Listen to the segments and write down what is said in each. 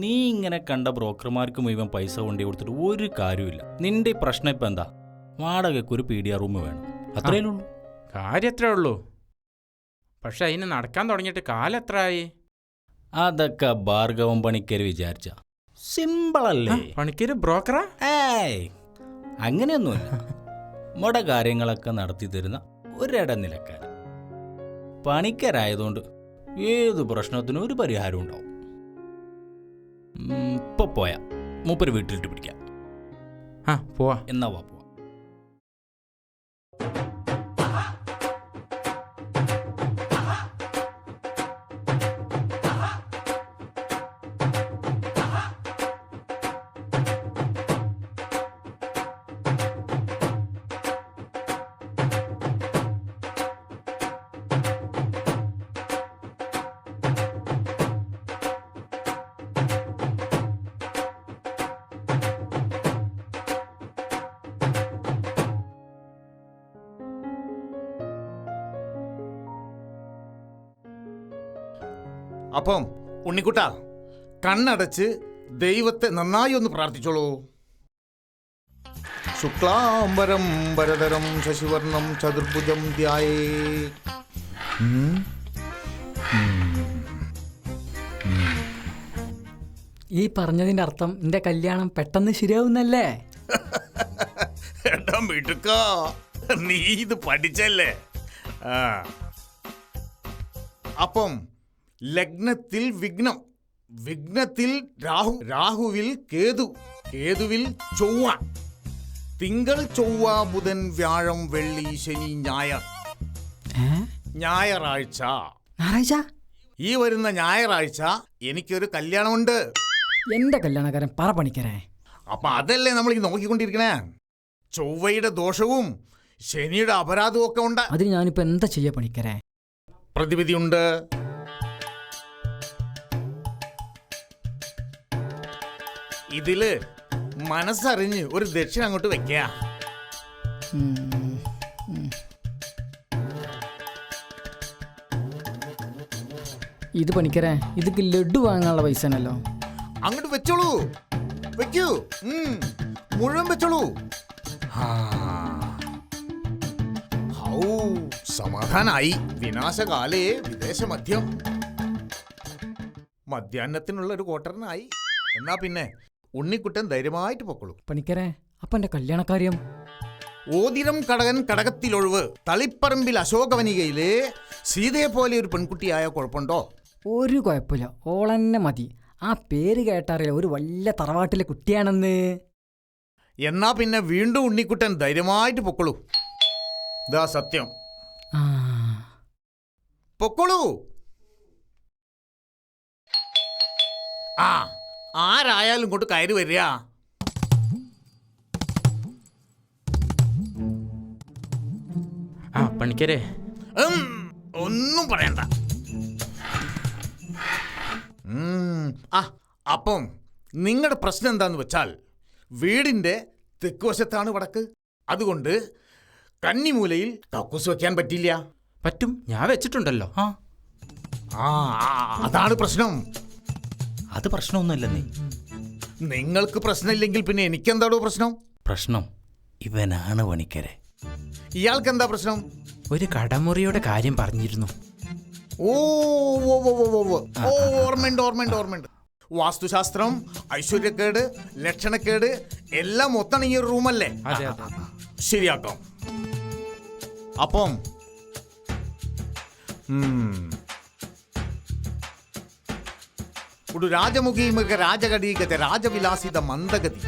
നീ ഇങ്ങനെ കണ്ട ബ്രോക്കർമാർക്ക് മുഴുവൻ പൈസ കൊണ്ടു കൊടുത്തിട്ട് ഒരു കാര്യമില്ല. നിന്റെ പ്രശ്നം ഇപ്പം എന്താ? വാടകയ്ക്ക് ഒരു PDR റൂം വേണം, അത്രയേ ഉള്ളൂ. കാര്യം എത്രയേ ഉള്ളൂ. പക്ഷെ അതിന് നടക്കാൻ തുടങ്ങിയിട്ട് കാലം എത്ര ആയി? അതൊക്കെ ഭാർഗവൻ പണിക്കര് വിചാരിച്ച സിമ്പിളല്ലേ. പണിക്കര് ബ്രോക്കറാ? ഏയ് അങ്ങനെയൊന്നുമില്ല. നമ്മുടെ കാര്യങ്ങളൊക്കെ നടത്തി തരുന്ന ഒരിടനിലക്കാരൻ. പണിക്കരായതുകൊണ്ട് ഏത് പ്രശ്നത്തിനും ഒരു പരിഹാരം ഉണ്ടാവും. ഇപ്പൊ പോയാ മൂപ്പര് വീട്ടിലിട്ട് പിടിക്കാം. പോവാ. എന്നാ വാ. അപ്പം ഉണ്ണിക്കുട്ട, കണ്ണടച്ച് ദൈവത്തെ നന്നായി ഒന്ന് പ്രാർത്ഥിച്ചോളൂ. ശുക്ലാംബരം വരദരം ശശിവർണം ചതുർഭുജം ധ്യായേ. ഈ പറഞ്ഞതിന്റെ അർത്ഥം എന്റെ കല്യാണം പെട്ടെന്ന് ശരിയാവുന്നല്ലേ? എടാ മിടുക്കാ, നീ ഇത് പഠിച്ചല്ലേ? അപ്പം ലഗ്നത്തിൽ വിഘ്നം, വിഘ്നത്തിൽ രാഹു, രാഹുവിൽ കേതു, കേതുവിൽ ചൊവ്വ, തിങ്കൾ ചൊവ്വ ബുധൻ വ്യാഴം വെള്ളി ശനി ഞായർ. ഞായറാഴ്ച, ഈ വരുന്ന ഞായറാഴ്ച എനിക്കൊരു കല്യാണമുണ്ട്. എന്റെ കല്യാണക്കാരൻ പറ പണിക്കരേ. അപ്പൊ അതല്ലേ നമ്മൾ ഈ നോക്കിക്കൊണ്ടിരിക്കണേ. ചൊവ്വയുടെ ദോഷവും ശനിയുടെ അപരാധവും ഒക്കെ ഉണ്ട്. അതിന് ഞാനിപ്പോ എന്താ ചെയ്യാ പണിക്കരേ? പ്രതിവിധിയുണ്ട്. ഇതില് മനസ്സറിഞ്ഞ് ഒരു ദക്ഷിണ അങ്ങോട്ട് വെക്കുക. ഇത് പണിക്കരേ, ഇതൊക്കെ ലഡു വാങ്ങാനുള്ള പൈസ ആണല്ലോ. അങ്ങോട്ട് വെച്ചോളൂ, വെക്കൂ, മുഴുവൻ വെച്ചോളൂ. സമാധാനായി. വിനാശകാലേ വിദേശമദ്യം. മധ്യാഹ്നത്തിനുള്ള ഒരു ക്വാർട്ടറിനായി. എന്നാ പിന്നെ ഉണ്ണിക്കുട്ടൻ ധൈര്യമായിട്ട് പൊക്കോളൂ. പണിക്കരേ, അപ്പൊ എന്റെ കല്യാണക്കാര്യം? ഓതിരം കടകൻ കടകത്തിലൊഴിവ്, തളിപ്പറമ്പിൽ അശോകവനികയിലെ സീതയെ പോലെ ഒരു പെൺകുട്ടിയായ കുഴപ്പമുണ്ടോ? ഒരു കുഴപ്പമില്ല, ഓളന്നെ മതി. ആ പേര് കേട്ടറിയില്ല, ഒരു വലിയ തറവാട്ടിലെ കുട്ടിയാണെന്ന്. എന്നാ പിന്നെ വീണ്ടും ഉണ്ണിക്കുട്ടൻ ധൈര്യമായിട്ട് പൊക്കോളൂ. ഇതാ സത്യം. പൊക്കോളൂ. ആരായാലും ഇങ്ങോട്ട് കയറി വരിക. പണിക്കരെ ഒന്നും പറയണ്ട. അപ്പം നിങ്ങളുടെ പ്രശ്നം എന്താന്ന് വെച്ചാൽ, വീടിന്റെ തെക്കുവശത്താണ് വടക്ക്. അതുകൊണ്ട് കന്നിമൂലയിൽ കക്കൂസ് വെക്കാൻ പറ്റില്ല. പറ്റും, ഞാൻ വെച്ചിട്ടുണ്ടല്ലോ. അതാണ് പ്രശ്നം. അത് പ്രശ്നമൊന്നുമല്ലെന്നേ. നിങ്ങൾക്ക് പ്രശ്നമില്ലെങ്കിൽ പിന്നെ എനിക്കെന്താണോ പ്രശ്നം? പ്രശ്നം ഇവനാണ് പണിക്കരെ. ഇയാൾക്ക് എന്താ പ്രശ്നം? ഒരു കടമുറിയുടെ കാര്യം പറഞ്ഞിരുന്നു. ഓർമ്മയുണ്ട്. വാസ്തുശാസ്ത്രം, ഐശ്വര്യക്കേട്, ലക്ഷണക്കേട് എല്ലാം മൊത്തം ഈ ഒരു റൂമല്ലേ? ശരിയാക്കാം. അപ്പം ഒരു രാജമുഖി മിക രാജകടീഗത രാജവിലാസിത മന്ദഗതി.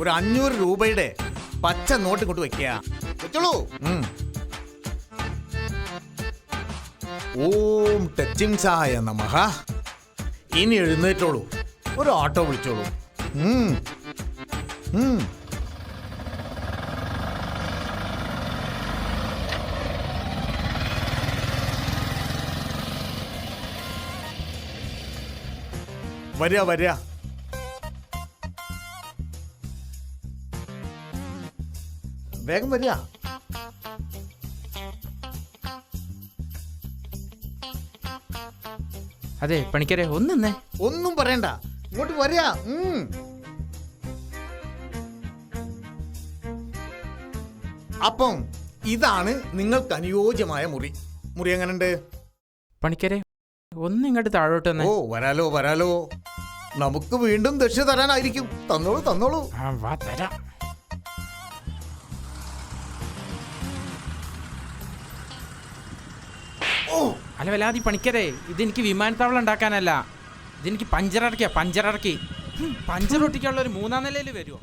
ഒരു 500 രൂപയുടെ പച്ച നോട്ട് കൊണ്ട് വെക്കുക. വെച്ചോളൂ. ഓം ടച്ചിംസായ നമഃ. ഇനി എഴുന്നേറ്റോളൂ, ഒരു ഓട്ടോ വിളിച്ചോളൂ. വരിക വരിക. വേഗം വരിക. അതെ പണിക്കരെ ഒന്നേ. ഒന്നും പറയണ്ട, ഇങ്ങോട്ട് വരിക. അപ്പം ഇതാണ് നിങ്ങൾക്ക് അനുയോജ്യമായ മുറി. മുറി എങ്ങനെയുണ്ട്? പണിക്കരെ ഇങ്ങോട്ട് താഴോട്ട് വന്നേ. ഓ വരാലോ വരാലോ. നമുക്ക് വീണ്ടും ദക്ഷിണ തരാനായിരിക്കും. തന്നോളൂ തന്നോളൂ. വാ തരാം. ഓ അല്ല വല്ലാതി പണിക്കരെ, ഇതെനിക്ക് വിമാനത്താവളം ഉണ്ടാക്കാനല്ല, ഇതെനിക്ക് പഞ്ചറിറക്കിയാ. പഞ്ചർ ഒട്ടിക്കാനുള്ള ഒരു 3-ാം നിലയിൽ വരുമോ?